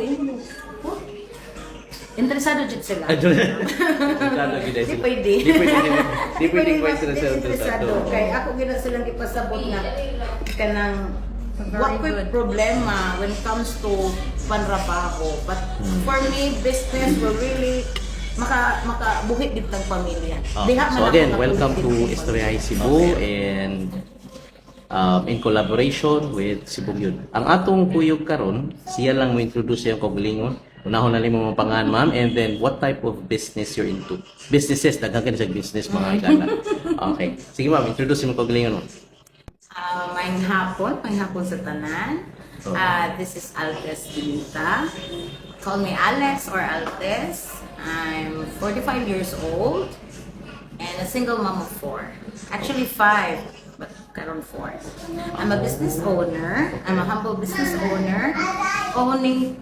interesado mo. Oh. Interesado dyan sila. Interesado gid Di sila. pwede. Di pwede question Di sila interesado. Kaya ako gina silang ipasabot na kanang what ko'y problema when it comes to panrabaho. But for me, business will really makabuhit din tag pamilya. Diha man So ako again, nabuhit welcome din to tag pamilya. Istoryahay Cebu and in collaboration with Cebu Yun. Ang atong kuyog karon, siya lang mo introduce yung kaugalingon. Unahon na limo mga pangan, ma'am, and then what type of business you're into? Businesses, daghan ka sa business mga igala. Okay. Sige ma'am, introduce mo kaugalingon mo. Maayong hapon sa tanan. This is Altes Dinita. Call me Alex or Altes. I'm 45 years old and a single mom of 4. Actually 5, but karon 4. I'm a business owner. I'm a humble business owner. Owning,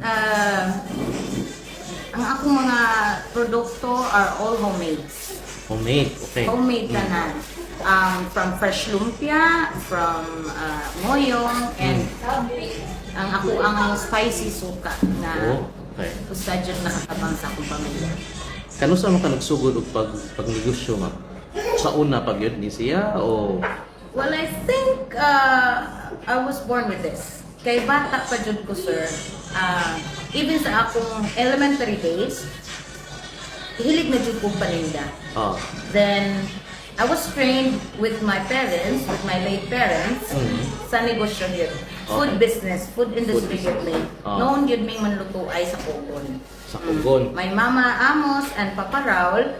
ang akong mga produkto are all homemade. Homemade, okay. Homemade tanan. From fresh lumpia, from moyong, and ang ako ang spicy suka na Oh, okay. ustadyan nakatabang sa akong pamilya. Kano sa mga nagsugod og pagnegosyo, ma'am? Sa una pag yun ni siya o Well, I think I was born with this. Kay bata pa jud ko, sir. Even sa akong elementary days, hilig na jud ko paninda. Then, I was trained with my parents, with my late parents, sa negosyo yun. Food business, food industry yun may. Noon yun may manluto ay sa Kogon. sa Kogon? My mama Amos and Papa Raul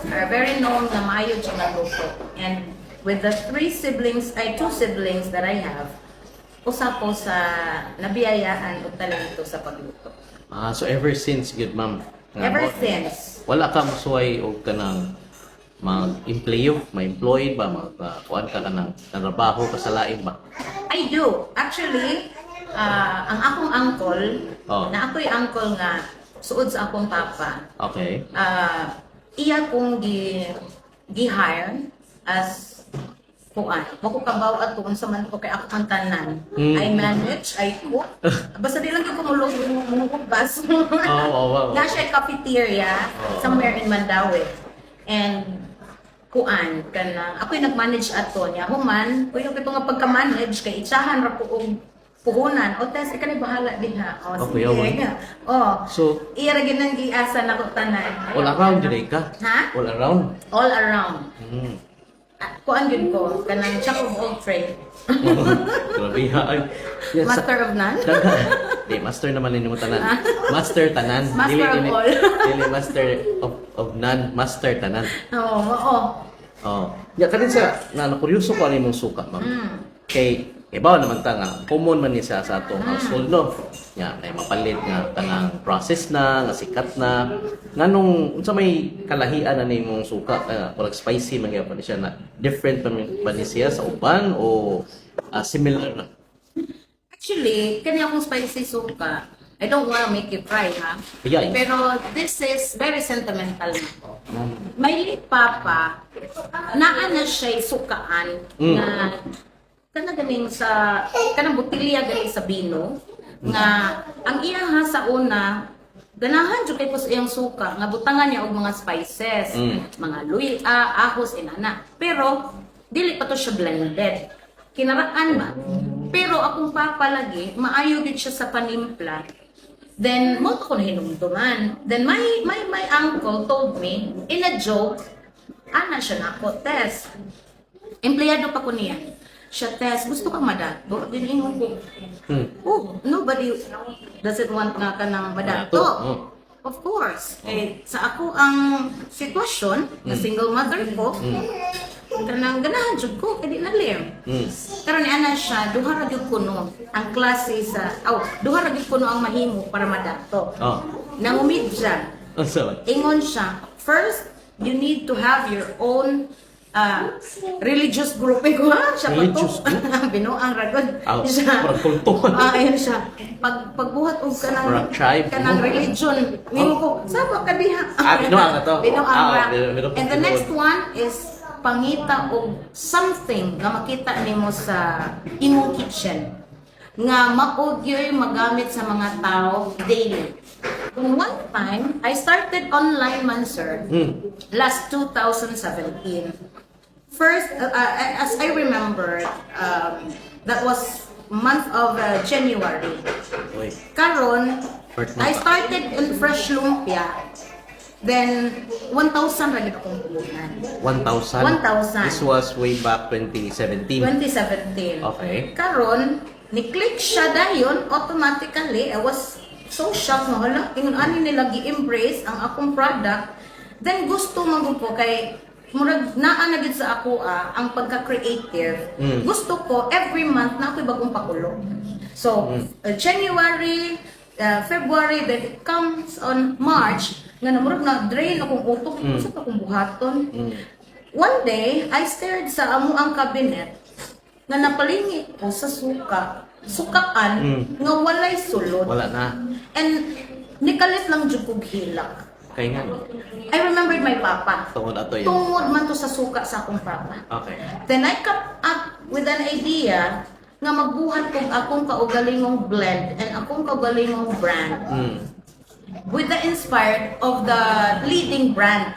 are very known na maayo siya nagluto. And with the 2 siblings that I have, usa ko sa nabiyayaan o talento sa pagluto. So ever since good ma'am. Ever since. Wala ka masuway og kanang mag-employo, ma-employed ba, kuan ka kanang trabaho ka sa lain ba? I do. Actually, ang akong uncle, na ako'y uncle nga, suod sa akong papa, Okay. iya kong gi-hire as kuan. Makukabaw at kung sa man ko kay ako ang tanan. I manage, I cook. Basta di lang ko kumulog mungkupas. Wow. Na siya cafeteria somewhere in Mandaue. And kuan kanang ako'y nag-manage ato niya. Human, kuyo kito nga pagka-manage kay itsahan ra ko og puhunan. O test ikani bahala din ha. Okay, Sige. Oh. So, Iya ra ginang giasa na ko tanan. all around din ka? Ha? All around? All around. Kuan yun ko, kanang jack of all trade. Grabe ha. Ay, yes, Master of none? Di, master naman ninyo mo tanan. Master tanan. Master of all. Dili master of none, master tanan. Oo. Ya kadin sa na kuryoso ko ani mong suka, ma'am. Kay ibaw naman ta nga common man ni sa atong household no. Ya, may mapalit nga tanang process na, nga sikat na. Nganong unsa may kalahian na nimong suka, like spicy man gyapon siya na different ba ni siya sa uban o similar na? Actually, kanya akong spicy suka. I don't wanna make you cry, ha? Yeah. Pero this is very sentimental na ko. My late papa, naa na siya'y sukaan na kanang sa kanang botilya galing sa bino nga ang iya ha sa una ganahan jud kay ko sa iyang suka nga butangan niya og mga spices, mga luya, ahos inana. Pero dili pa to siya blended. Kinaraan ba? Pero akong papa lagi maayo gid siya sa panimpla. Then mo ko hinumduman. Then my uncle told me in a joke, ana siya nako, Tess. Empleyado pa ko niya. Siya, Tess, gusto kang madato? Diningon ko. Oh, nobody doesn't want nga ka ng madato. Of course. Sa ako ang sitwasyon, na single mother ko, kanang ganahan jud ko, kaya di nalim. Pero ni ana siya, duha ra gyud kuno ang klase sa, duha ra gyud kuno ang mahimo para madato. Nangumidja. Ingon siya, first, you need to have your own religious grouping ko ha siya religious group binuang ragod siya para kultuhan ayun siya pagbuhat og kanang religion nimo ko saba ka diha binuang na to and the next one is pangita og something nga makita nimo sa imong kitchen nga maod yoy magamit sa mga tao daily. Kung one time, I started online man, sir, last 2017. First, as I remember, that was month of January. Uy, Karon, First I month. started in Fresh Lumpia. Then, 1,000 rin akong puhunan. 1,000? 1,000. This was way back 2017. 2017. Okay. Karon, ni-click siya dayon automatically. I was so shocked na hala. Ingon ani nila gi-embrace ang akong product. Then gusto man ko kay murag naa na gid sa ako ang pagka-creative. Gusto ko every month na ako'y bagong pakulo. So, January, February, then it comes on March, nga namurag na drain akong utok, sa akong buhaton. One day, I stared sa amo ang cabinet nga napalingi ko sa sukaan nga walay sulod. Wala na. And nikalit lang jud kog hilak. Kaya nga. I remembered my papa. Tungod ato yun. Tungod man to sa suka sa akong papa. Okay. Then I come up with an idea nga magbuhat kong akong kaugalingong blend and akong kaugalingong brand with the inspired of the leading brand.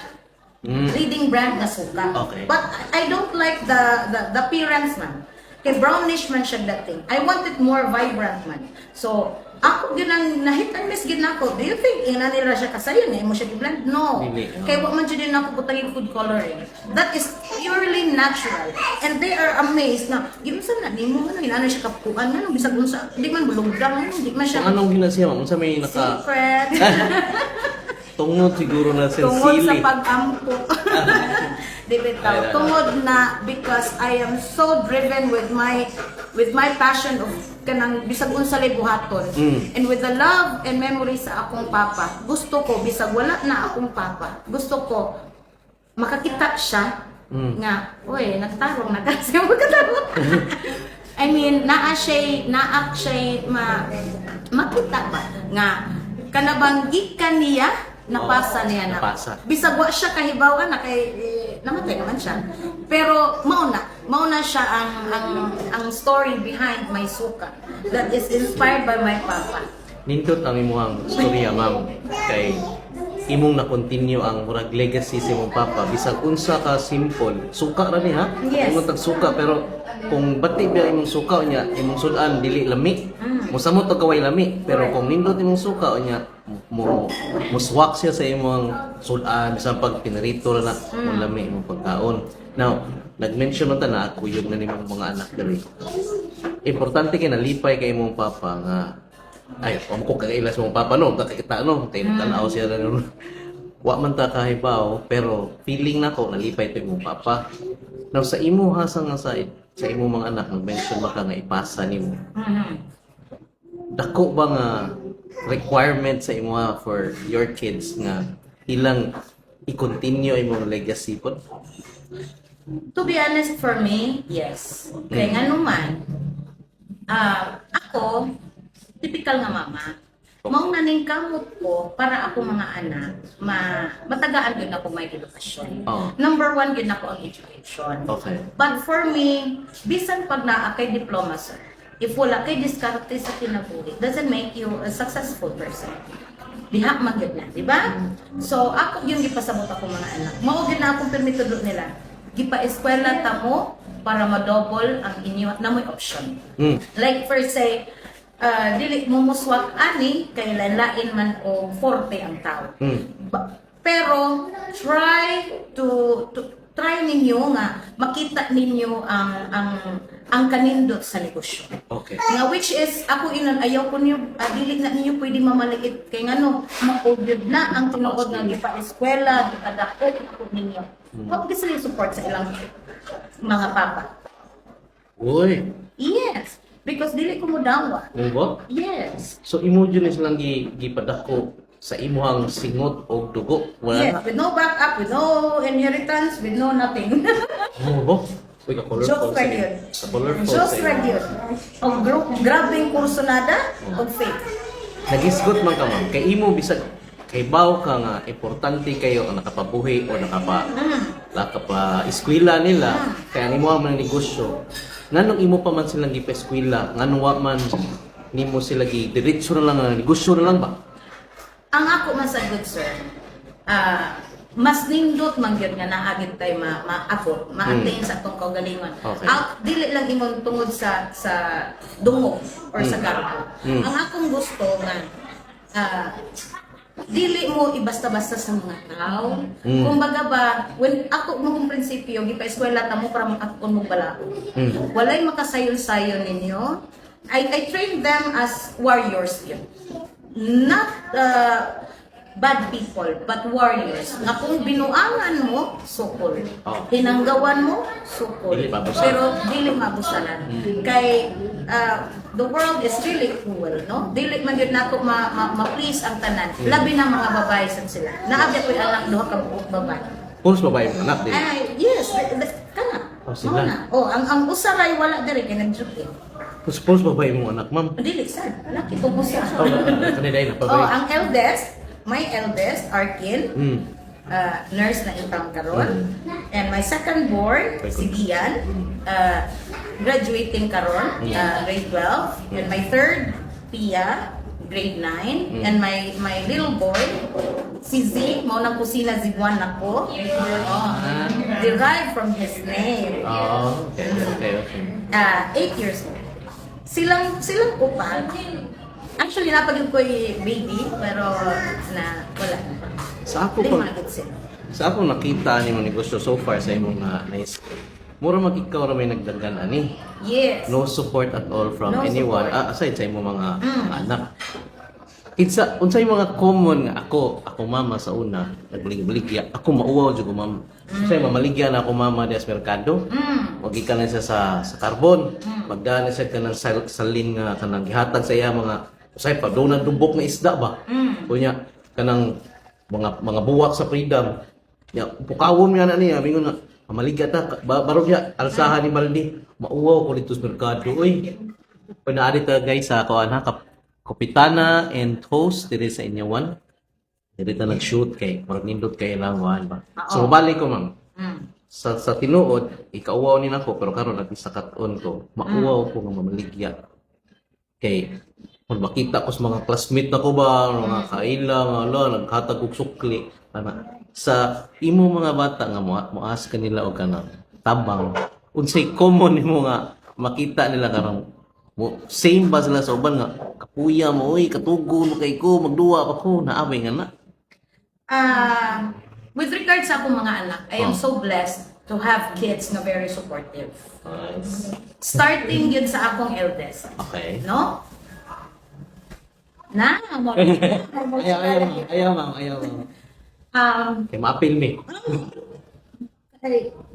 Leading brand na suka. Okay. But I don't like the appearance man. Kay brownish man siya dating. I want it more vibrant man. So, ako yun ang nahit and miss gid nako. Do you think ina nila siya kasayon eh mo siya i-blend? No. Dili, no. Kay wa man jud din ako butang food coloring. That is purely natural. And they are amazed na giunsa na nimo ano ina siya kapuan ano bisag unsa di man bulugdang ano di man Kung siya anong ginasiya mo? Unsa may naka... secret. Tungod siguro na Tungod sa sensili. pag-ampo. Di bitaw. Tungod na because I am so driven with my passion of kanang bisag unsa lay buhaton. And with the love and memory sa akong papa, gusto ko bisag wala na akong papa. Gusto ko makakita siya nga, oy, nagtarong na kasi magkatarong. I mean, naa siya makita ba nga kanabanggi ka niya napasa niya na. Napasa. Bisag wa siya kahibawan na kay namatay naman siya. Pero mauna siya ang story behind my suka that is inspired by my papa. Nindot ang imuhang storya, ma'am. Kay imong na-continue ang murag legacy sa imong papa. Bisag unsa ka simple. Suka ra ni ha? Yes. Imong tag suka pero kung bati ba imong suka niya, imong sudan dili lami. Mosamot og kaway lami, pero kung nindot imong suka niya, muswak siya sa imong sudan bisan pag pinarito ra na mo lami imong pagkaon. Now, nag-mention man ta na kuyog na nimong mga anak diri. Importante kay nalipay kay imong papa nga ay, ko kagailas mong papa no, kakita no, tanaw siya na no. Wa man ta kahibaw, pero feeling nako nalipay to imong papa. Now sa imo hasang aside, sa imo mga anak, nag-mention ba ka nga ipasa nimo? Dako ba nga requirement sa imo for your kids nga ilang i-continue imong legacy po? To be honest, for me, yes. Kaya nga naman, ako, typical nga mama, mauna ning kamot ko para ako mga anak, matagaan yun ako may edukasyon. Oh. Number one yun ako ang education. Okay. But for me, bisan pag naa kay diploma, sir, if wala kay diskarte sa kinabuhi, doesn't make you a successful person. Diha man yun na, di ba? So, ako yung gipasabot ako mga anak. Mao gyud na akong permito do nila. Gipa-eskwela ta mo para ma-double ang inyo na may option. Like first say, dili mo muswak ani kay lain man o forte ang tao. Pero try ninyo nga makita ninyo ang kanindot sa negosyo. Okay. Nga which is ako inon ayaw ko niyo dili na ninyo pwede mamaliit kay ngano ma-obvious na ang tinuod nga gipa-eskwela, gipadako ako ninyo. Wa gyud sila support sa ilang mga papa. Uy, Yes, because dili ko mo dawa. mo Yes. So imo jud is lang gipadako sa imuhang singot o dugo. Wala Yes, na. with no backup, with no inheritance, with no nothing. Mo Uy, ka-colorful Jokes sa ra inyo. yun. Ka-colorful Just sa right inyo. yun. O grabing kursonada, o fake. Nagisgot man ka, ma'am. Kay imo bisag kay baw ka nga importante kayo ang nakapabuhi o nakapa eskwela nila kaya nimo ang mga negosyo Nganong imo pa man silang gipa-eskwela, nganong wa man nimo sila diretso na lang nga negosyo na lang ba? Ang ako masagod, sir, mas nindot man gyud nga naagid tay maabot, ma-attain sa atong kaugalingon. Okay. Dili lang imong tungod sa dungo or sa garbo. Ang akong gusto nga dili mo ibasta-basta sa mga tao. Kumbaga ba, when ako mong prinsipyo, gipa-eskwela ta mo para makakon mo bala. Walay makasayon-sayon ninyo. I train them as warriors yun. Not bad people, but warriors. Nga kung binuangan mo, sukol. Hinanggawan mo, sukol. Dili mabusalan. Pero dili mabusalan. Kay the world is really cruel, no? Dili man yun nato ma-please ang tanan. Labi na mga babae sa sila. Naabya ko'y anak duha ka babae. Puros babae mo anak din. Yes, kana. Sila. Ang usaray wala diri kay nag-joke. Puros babae mo anak, ma'am. Dili sad. Laki ko usa. Kaniday na babae. Ang my eldest, Arkin, nurse na intang karon. And my second born, si Gian, graduating karon, grade 12. And my third, Pia, grade 9. And my little boy, si Z, mao nang kusina Ziguan ako. Derived from his name. Okay. 8 years old. Silang upat. Actually, napagin ko yung baby, pero wala na pa. Sa ako pa, sa ako nakita ni mo negosyo so far sa imong nice. Mura magikaw ra may nagdaghan ani. Yes. No support at all from No anyone support. aside sa imong mga anak. Unsay mga common nga ako mama sa una nagbalig-baligya. Ako mauwaw jud ko ma'am. Unsay mamaligya na ako mama dias merkado. Magikan na siya sa carbon. Magdaan na siya kanang salin nga kanang gihatag sa iya mga usay pa doon dumbok na isda ba. Kunya kanang mga buwak sa freedom. Ya pukawon nga na niya mingon nga mamaligya ta barog ya alsahan ni Maldi. Mauwaw ko dito sa merkado. Uy. Panaari ta guys sa kuan ha Kapitana and host diri sa inyawan. Diri ta nag-shoot kay murag nindot kay lang wan ba. So balik ko ma'am. Sa tinuod ikauwaw ni nako pero karon at sa katon ko mauwaw ko nga mamaligya. Kay kung makita ko sa mga classmate na ko ba, mga kaila, naghatag og sukli. Sa imo mga bata nga moas kanila og kanang tabang. Unsay common nimo nga makita nila karong same ba sila sa uban nga kapuya mo oy katugo mo kay ko magduwa pa ko naabay nga na. With regards sa akong mga anak, I am so blessed to have kids na very supportive. Nice. Starting yun sa akong eldest. Okay. No? Ayaw ma'am. Um, Kay ma-appeal me.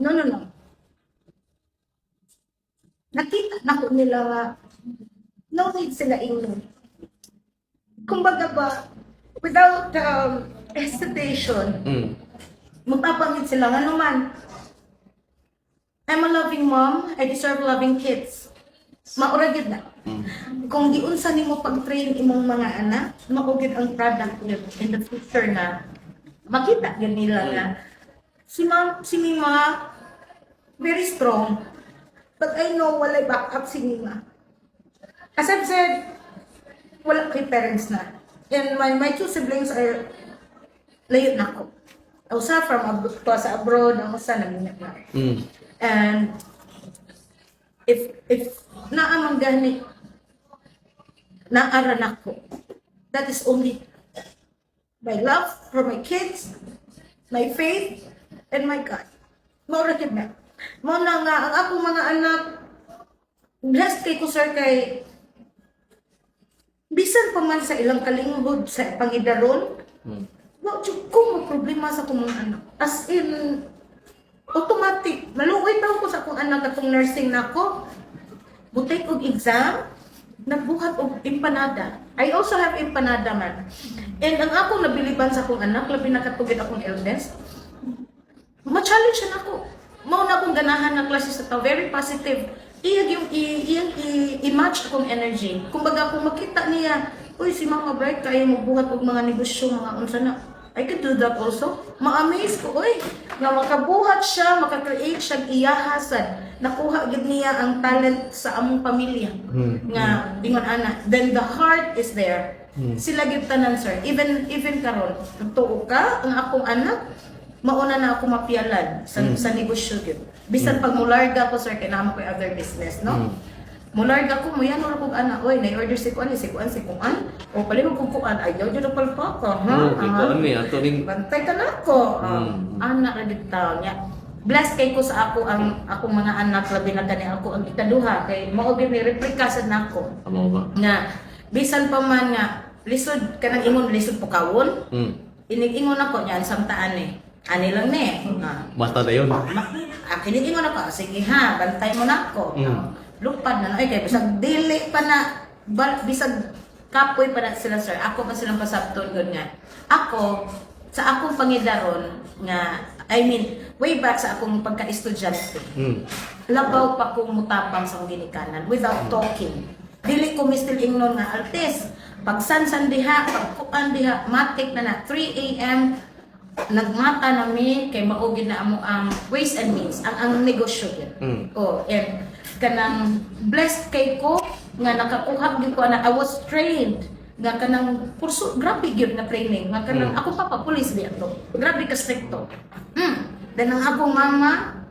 no. Nakita na ko nila nga no need sila ingnon. Kumbaga ba, without hesitation, magpapangit sila nga naman. I'm a loving mom, I deserve loving kids. Mauragid na. Kung giunsa nimo pag-train imong mga anak, maugid ang product in the future na makita yun nila na si Mima very strong, but I know walay backup si Mima. As I've said, wala kay parents na. And my two siblings are layo na ako. Usa from sa abroad, ang usa naminat na. And if naamang gani naaran ako, that is only my love for my kids, my faith, and my God. Maurakid na. Muna nga, ang akong mga anak, blessed kay ko sir kay bisan pa man sa ilang kalinghod sa pangidaron, ko mo problema sa akong mga anak. As in, automatic. Maluoy daw ko sa akong anak atong nursing na ako. Butay og exam, nagbuhat og empanada. I also have empanada man. And ang akong nabiliban sa akong anak, labi na katugid akong eldest, ma-challenge siya na ako. Mao na akong ganahan na klase sa tao, very positive. Iyang i-match akong energy. Kumbaga kung makita niya, uy si Mama Bright kaya magbuhat og mga negosyo, mga unsa na. I could do that also. Ma-amaze ko, oy, nga makabuhat siya, makakreate siya iyahasan. Nakuha gid niya ang talent sa among pamilya. Nga ingon ana, then the heart is there. Sila gid tanan, sir. Even karon, tuo ka ang akong anak, mauna na ako mapialan sa negosyo gid. Bisan pag mularga ko, sir, kay namo ko other business, no? Mularga ko mo yan or kung ana, oy, na-order si kuan, o palihog kung kuan, ayaw dyan ang palpaka, ha? Ikaw ni ato ning Bantay ka na ko. Anak na dito niya. Blessed kay ko sa ako ang akong mga anak, labi na kani ako ang ikaduha kay mao gyud ni replika sad nako. amo ba? Nga bisan pa man nga lisod kanang ingon lisod pukawon. Inig-ingon ako niyan samtaan eh. Ani lang ni. Basta dayon. Kinig-ingon ako, sige ha, bantay mo nako. Lupad na ay kay bisag dili pa na bisag kapoy pa na sila, sir. Ako pa silang pasabton gud nga. Ako sa akong pangidaron nga I mean way back sa akong pagka-estudyante. Labaw pa kong mutapang sa ginikanan without talking. Dili ko mistil ingnon nga altes. Pagsansan diha, pagkuan diha, matik na 3 AM nagmata nami kay maugid na amo ang ways and means ang negosyo yun. Oh, and kanang blessed kay ko nga nakakuha gyud ko na I was trained nga kanang kurso grabe gyud na training nga kanang ako pa police di ato. Grabe ka stricto. Then ang akong mama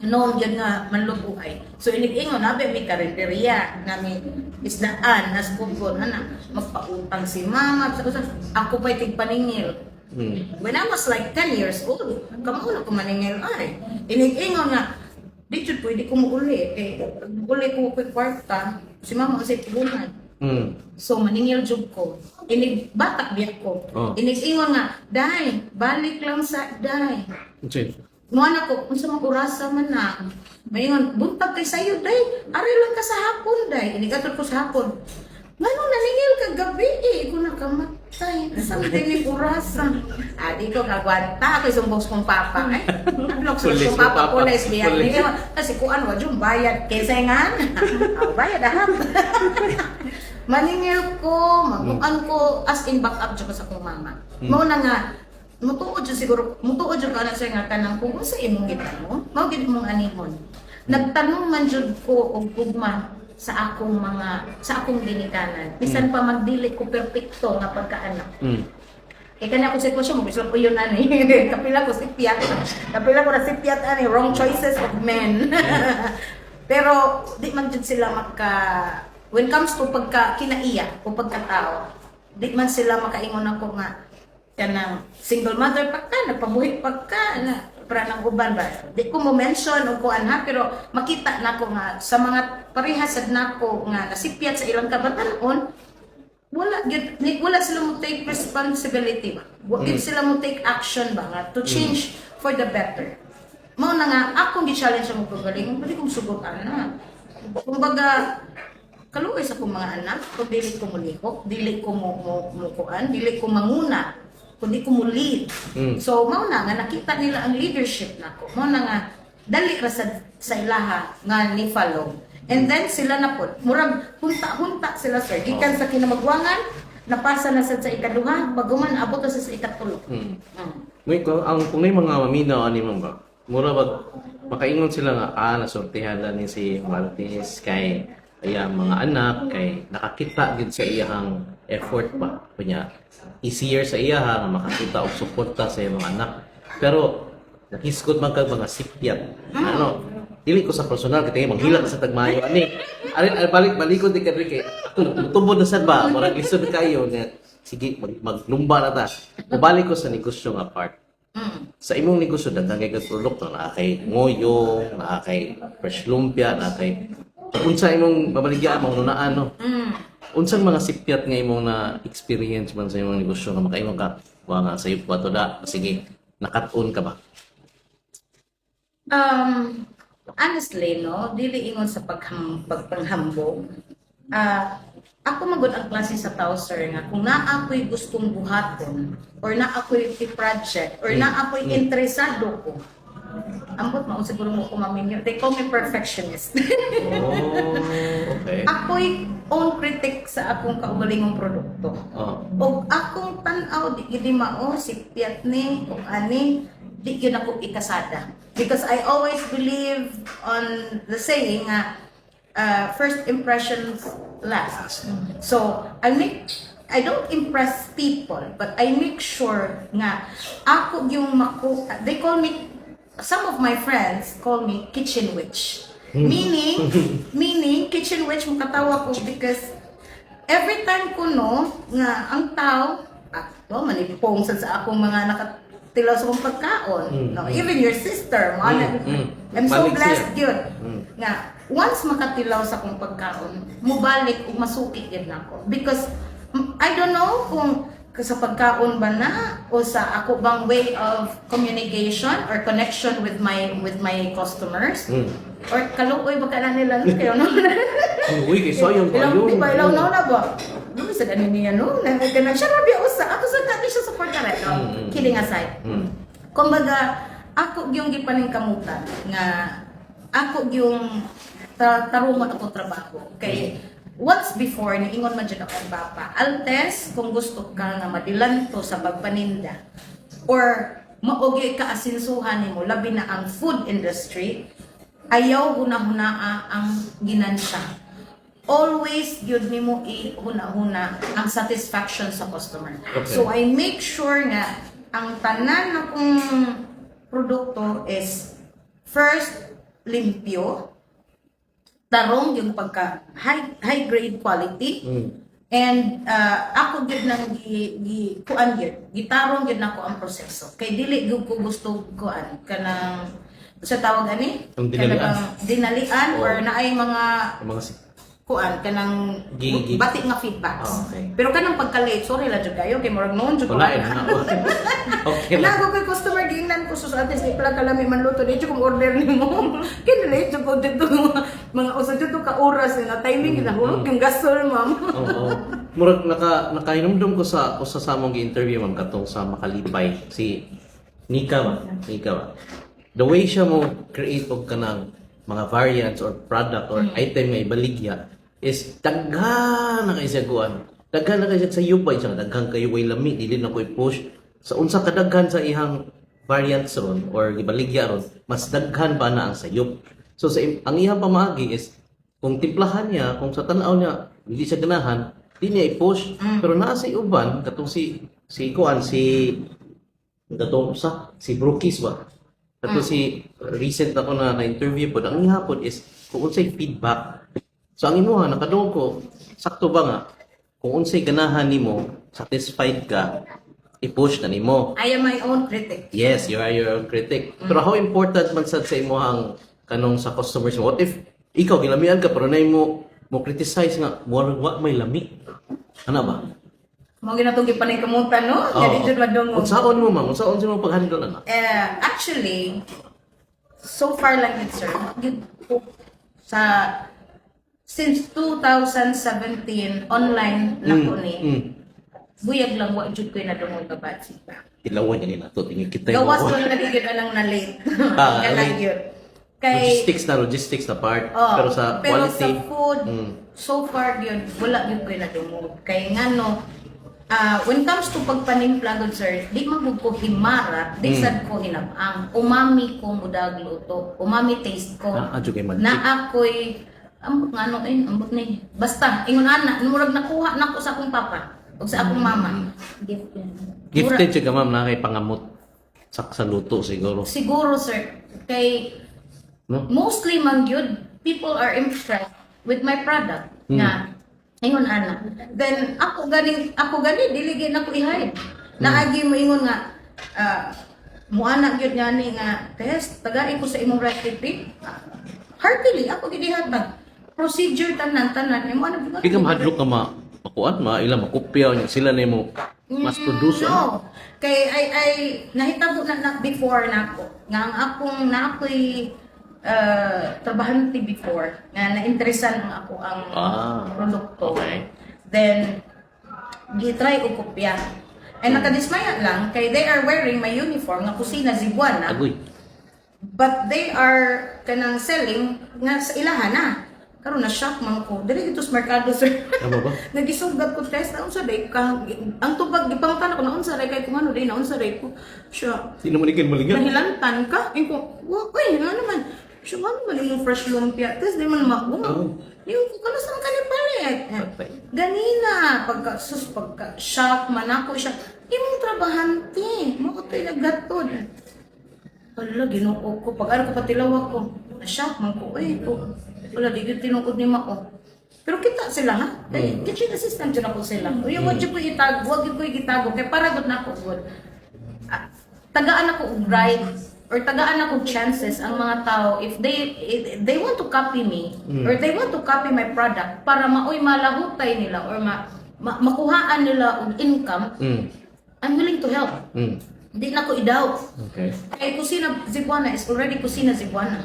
noon gyud nga manlubuhay. So inig-ingon nabe mi karinderya nami isdaan nas pugon ana magpautang si mama ako pa tigpaningil. When I was like 10 years old, kamuna ko maningil ay. Inig-ingon nga dito pwede ko muuli uli ko kwarta si mama kasi tulunan. So maningil jud ko. Inig bata biyak ko. Inig-ingon nga, "Day, balik lang sa day." Nuana ko, unsa man orasa man na. Mayon, buntag kay sayo day. Ari lang ka sa hapon day. Inigatod ko sa hapon. Manong naningil ka gabi ko nakamatay. Saan din orasa? Di ko kagwanta ako isang box kong papa. Nablok sa kong papa ko na SBI. Kasi kuan wa jud bayad kaysa nga. Bayad ahap. Maningil ko, maguan ko as in back up jud sa akong mama. Mao na nga mutuod jud siguro, mutuod jud kana sa nga kanang kung sa imong gitamo, mao gid mong anihon. Nagtanong man jud ko og ugma sa akong ginikanan. Bisan pa magdili ko perpekto nga pagkaanak. Kaya kanya ako sitwasyon mo, bisan po yun ani. Kapila ko sipyat. Kapila ko na sipyat ani, wrong choices of men. Pero di man jud sila when comes to kinaiya o pagkatao, di man sila makaingon ako nga kanang single mother pa ka, nagpabuhi pa ka, para ng uban ba. Di ko mo mention o kuan ha, pero makita na ko nga sa mga parehasad na ko nga nasipyat sa ilang kabatanon, wala sila mo take responsibility ba. Wala sila mo take action ba nga to change for the better. Mao na nga akong gi-challenge mo pagaling, pwede kong subukan na. Kumbaga kaluoy sa akong mga anak, kung dili ko mulihok, dili ko kuan, dili ko manguna, kundi ko lead. So mao na nga nakita nila ang leadership nako. Mao na nga dali ra sa ilaha nga ni follow. And then sila na pod murag hunta sila, sir. Gikan sa kinamagwangan napasa na sad sa ikaduha, baguman abot sa ikatulo. May kung may mga maminaw ani man ba. Mura ba makaingon sila nga nasortihan na ni si Martis kay mga anak kay nakakita gid sa iyang effort pa kunya easier sa iya nga makakita og suporta sa iyang mga anak pero nakiskot man kag mga sipyat dili ko sa personal kay manghila ka sa tagmayo ani balikod di kadri kay tubod na sad ba murag lisod kayo nga sige maglumba na ta mobalik ko sa negosyo nga part sa imong negosyo daghang kay produkto na kay ngoyo na kay fresh lumpia na kay unsa imong babaligya mo nunaan no unsang mga sipyat nga imong na experience man sa imong negosyo nga makaimong ka wa nga sa iyo to da sige nakat-on ka ba honestly no dili ingon sa pagpanghambog ako magud ang klase sa tao, sir, nga kung naa ako'y gustong buhaton or naa ako'y i-project or naa ako'y interesado ko ambot mao siguro mo ko maminyo. They call me perfectionist. okay. Ako'y own critic sa akong kaugalingong produkto. Oh. O akong tanaw, di gidi mao, sipiat ni, kung ani, di yun ako ikasada. Because I always believe on the saying nga, first impressions last. So, I don't impress people, but I make sure nga, ako yung they call me, some of my friends call me kitchen witch. Meaning, kitchen witch makatawa ko because every time ko nga ang tao, manipong sa akong mga nakatilaw sa akong pagkaon. No? Even your sister, I'm so blessed yun. Nga, once makatilaw sa akong pagkaon, mubalik o masuki yun ako. Because, I don't know kung sa pagkaon ba na o sa ako bang way of communication or connection with my customers or kaluoy ba ka na nila kayo no Uy, kiso yung kayo. Di ba ilaw na ba no sa ganin niya no nagana siya rabi usa ako sa dati siya support ka rin no kidding aside kumbaga ako yung gipaningkamutan nga ako yung tarungan ako trabaho kay once before, niingon man dyan ako ang papa, Altes, kung gusto ka nga madilanto sa pagpaninda, or maogi ka asinsuhan mo, labi na ang food industry, ayaw huna-hunaa ang ginansa. Always yun nimo i-huna-huna ang satisfaction sa customer. Okay. So I make sure nga ang tanan akong produkto is first, limpyo, tarong yung pagka high grade quality and ako gid nang kuan gid gitarong gid nako ang proseso kay dili gud ko gusto kuan kanang sa tawag ani dinalian or naay mga kuan kanang bati nga feedbacks. Okay. Pero kanang pagka-late, sorry lang jud kayo kay murag noon jud ko. Wala na. Okay. Nago kay customer gingnan ko sa atin sa pala kalami man luto di jud kung order nimo. Kay late jud ko dito mga usa jud ka oras na timing na hulog yung gasol ma'am. Oo. Murag nakahinumdum ko sa among gi-interview ma'am katong sa Makalipay si Nika ba? The way siya mo create og kanang mga variants or product or item nga ibaligya is daghan na kay siya kuan. Daghan na kay siya sa yubay siya, daghan kayo way lami, dili na koy push. Sa unsa kadaghan sa ihang variants ron or ibaligya ron, mas daghan pa na ang sayop. So ang ihang pamaagi is kung timplahan niya, kung sa tan-aw niya hindi siya ganahan, di niya i-push. Pero naa si uban katong si Brookies ba? Kato si recent ako na interview po, ang ihapon is kung unsay feedback. So ang imuha nakadungog ko, sakto ba nga kung unsay ganahan nimo, satisfied ka, i-push na nimo. I am my own critic. Yes, you are your own critic. Pero how important man sad sa imuhang kanong sa customers mo? What if ikaw gilamian ka pero na mo criticize nga wa may lami? Ano ba? Mo ginatong gipaningkamutan no? Dili jud madungog. Unsaon mo ma'am? Unsaon mo pag-handle na? Actually, so far lang yun, sir. Since 2017, online na ko ni. Buyag lang, wa jud ko na dungog ka ba? Tilawan niya nila to. Tingin kita gawas ko na nagigid lang na late. Ganang yun. Logistics na part. Pero sa pero quality. sa food, so far yun, wala yun ko na dungog. Kaya nga no, when it comes to pagpanimpla good sir, di magud ko himarat, di sad ko hinabang. Umami ko mudag luto, umami taste ko. Na ako'y ambot ni. Basta ingon ana, murag nakuha nako sa akong papa o sa akong mama. Gifted siya ka ma'am na kay pangamot sa luto siguro. Siguro sir, kay mostly man gyud people are impressed with my product na ingon ana. Then ako gani dili gyud nako i-hide. Naagi mo ingon nga muana gyud ngani nga test tagai ko sa imong recipe. Heartily ako gidihatag. Procedure tanan mo ano Di ka mahadlok ka makuan ilang makopya sila na mo mas produce. No. Kay I nahitabo na before nako. Nga ang akong naakoy trabahante before nga na-interesan ang ako ang produkto. Okay. Then gitry ko kopya. Ay nakadismaya lang kay they are wearing my uniform nga kusina Cebuana. Agoy. But they are kanang selling nga sa ilahan na. karon na shock man ko. Dili ito sa merkado sir. Tama ba? Nagisugat ko test na unsa day ka ang tubag gipangutan ako na unsa day kay kung ano day na unsa day ko. Siya Sino man ikin malingan? nahilantan ka. Iko, uy, ano man. Siya ano man yung fresh lumpia. Tapos di man Oh. Yung kalusan ka ni palit. Patay. Ganina, pagka-shock man ako siya, imong trabahante, mo ko tayo naggatod. Wala, ginukog ko. Pag ano ko patilawak ko, na-shock man ko, wala, di ko tinukod ni Mako. Pero kita sila ha, kitchen assistant yun ako sila. Yung wag ko itago, wag ko itago, kaya para good na ako good. Tagaan ako og right or tagaan ako chances ang mga tao if they want to copy me or they want to copy my product para maoy malahutay nila or makuhaan nila og income, I'm willing to help. Hindi na ko i-doubt. Okay. Kaya Kusina Cebuana is already Kusina Cebuana.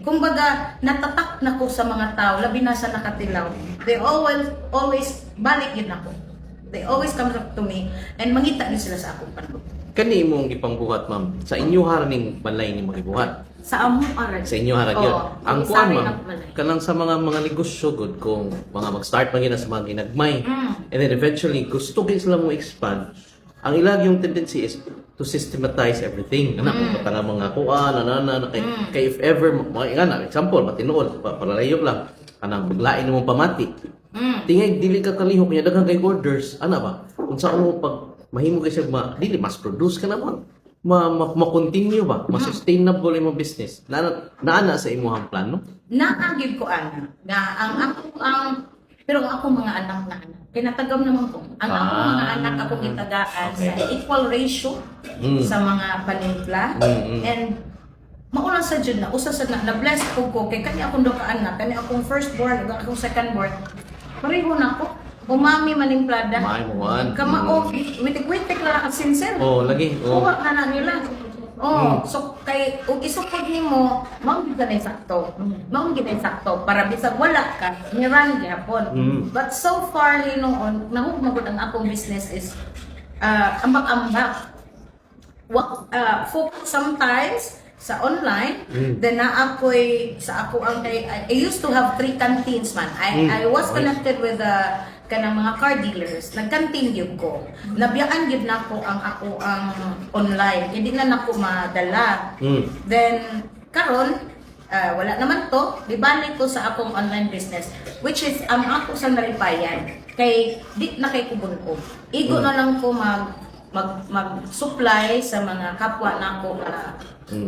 Kumbaga, natatak na ko sa mga tao, labi na sa nakatilaw. They always balik yun ako. They always come up to me and mangita din sila sa akong panahon. Kani imong gipangbuhat ma'am sa inyo haraning balay ni magibuhat. Sa among arag. Sa inyo harag yun. Oo, Ang sa kuan amin ma'am, ang balay. kanang sa mga negosyo good kung mga mag-start man gina sa mga ginagmay. And then eventually gusto gyud sila mo expand. Ang ilag yung tendency is to systematize everything. Anak mo nga mga kuan, kay if ever mga example matinuod paralayok lang kanang biglain mo pamati. Tingay dili ka kalihok niya daghang kay orders. Ana ba? Kung saan mo pag mahimo kay siya dili mas produce ka naman. Ma-continue ba? Ma-sustainable imong business. Naana sa imong plano? Naagib ko ana nga pero ang ako mga anak na anak. Kinatagam naman ko. Ang ako mga anak ako itagaan sa equal ratio sa mga panimpla. And mauna sa Jud na usa sa na bless ko kay kani akong duka anak, kani akong firstborn, ug akong secondborn. Pareho na ko. Umami manimplada. May mo wan. Kamao, witik-witik lang ang sincere. Oh, lagi. Oh. Kuha ka na nila. So kay ug isukod nimo, mao gyud na sakto. Mao gyud na sakto para bisag wala ka, niran gyapon. But so far hinuon, nahugmagod ang akong business is ambak-ambak. Focus sometimes sa online, then na ako'y sa ako ang I used to have 3 canteens man. I was connected with kanang mga car dealers. Nagkantin yun ko. Nabiyaan yun na ko ang online. Hindi na nako madala. Then karon wala naman to, libalik ko sa akong online business, which is ang ako sa nalipayan. Kay di na kay kubun-ub. Igo na lang ko mag-supply sa mga kapwa nako na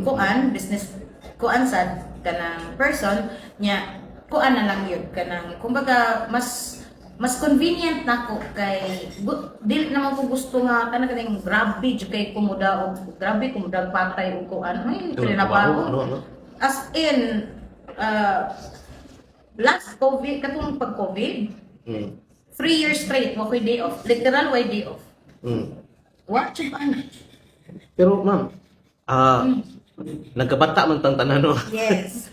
kuan business kuan sad kanang person nya kuan na lang yun kanang kumbaga mas convenient nako kay dili naman ko gusto nga kanang grabe jud kay kumuda og grabe kumuda patay og kuan ay trinabaho as in last COVID katong pag COVID 3 years straight wa koy day off literal way day off what jud ba na Pero ma'am, nagkabata man tang tanan no. yes